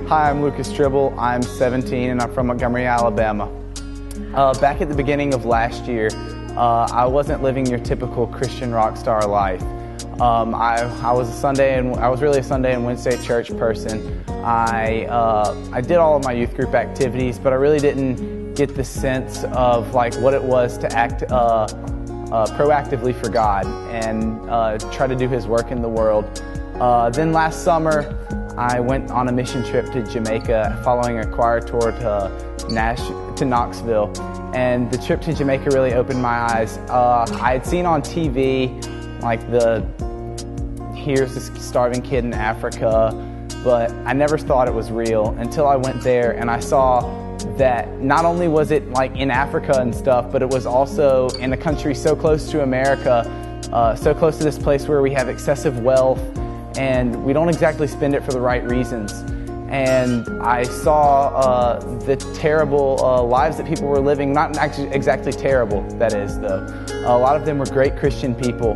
Hi, I'm Lucas Tribble. I'm 17 and I'm from Montgomery, Alabama. Back at the beginning of last year, I wasn't living your typical Christian rock star life. I was really a Sunday and Wednesday church person. I did all of my youth group activities, but I really didn't get the sense of like what it was to act proactively for God and try to do His work in the world. Then last summer, I went on a mission trip to Jamaica following a choir tour to Knoxville, and the trip to Jamaica really opened my eyes. I had seen on TV like here's this starving kid in Africa, but I never thought it was real until I went there and I saw that not only was it like in Africa and stuff, but it was also in a country so close to America, so close to this place where we have excessive wealth and we don't exactly spend it for the right reasons. And I saw the terrible lives that people were living, not exactly terrible, that is, though. A lot of them were great Christian people,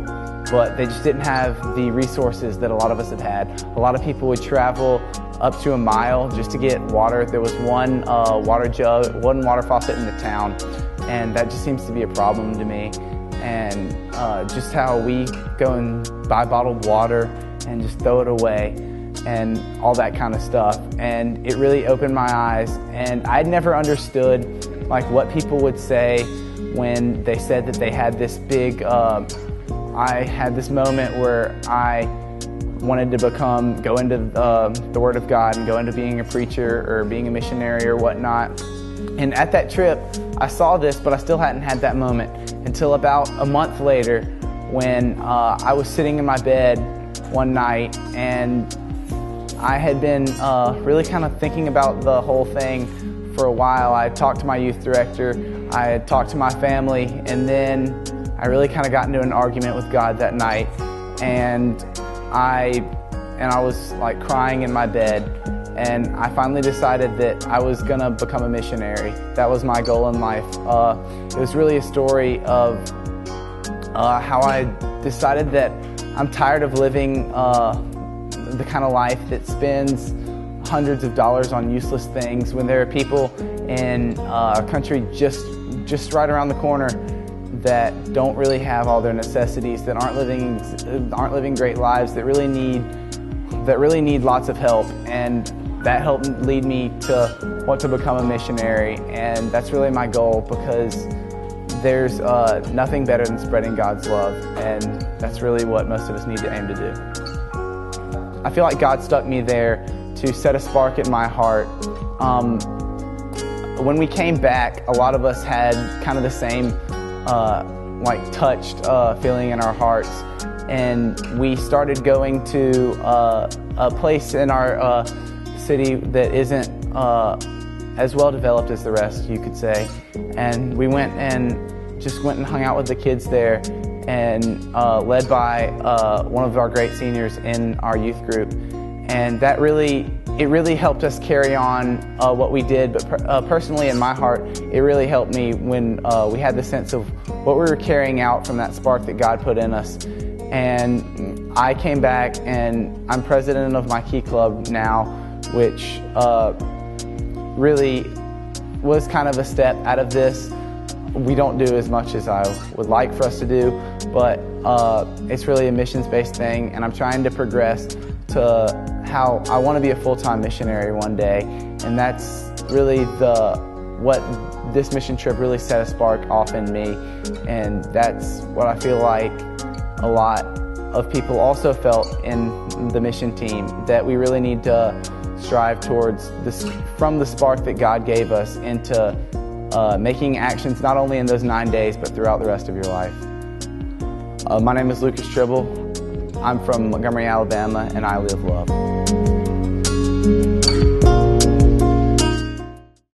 but they just didn't have the resources that a lot of us have had. A lot of people would travel up to a mile just to get water. There was one water faucet in the town, and that just seems to be a problem to me. And just how we go and buy bottled water and just throw it away and all that kind of stuff. And it really opened my eyes, and I'd never understood like what people would say when they said that they had this big I had this moment where I wanted to go into the Word of God and go into being a preacher or being a missionary or whatnot. And at that trip, I saw this, but I still hadn't had that moment until about a month later when I was sitting in my bed one night and I had been really kind of thinking about the whole thing for a while. I had talked to my youth director, I had talked to my family, and then I really kind of got into an argument with God that night, and I was like crying in my bed, and I finally decided that I was gonna become a missionary. That was my goal in life. It was really a story of how I decided that I'm tired of living the kind of life that spends hundreds of dollars on useless things when there are people in a country just right around the corner that don't really have all their necessities, that aren't living great lives, that really need lots of help. And that helped lead me to want to become a missionary, and that's really my goal, because there's nothing better than spreading God's love, and that's really what most of us need to aim to do. I feel like God stuck me there to set a spark in my heart. When we came back, a lot of us had kind of the same like touched feeling in our hearts, and we started going to a place in our city that isn't as well developed as the rest, you could say. And we went and hung out with the kids there, and led by one of our great seniors in our youth group. And that really helped us carry on what we did. But personally, in my heart, it really helped me when we had the sense of what we were carrying out from that spark that God put in us. And I came back, and I'm president of my Key Club now, which really was kind of a step out of this. We don't do as much as I would like for us to do, but it's really a missions-based thing, and I'm trying to progress to how I want to be a full-time missionary one day. And that's really what this mission trip really set a spark off in me, and that's what I feel like a lot of people also felt in the mission team, that we really need to strive towards this, from the spark that God gave us, into making actions not only in those 9 days but throughout the rest of your life. My name is Lucas Tribble. I'm from Montgomery, Alabama, and I live love.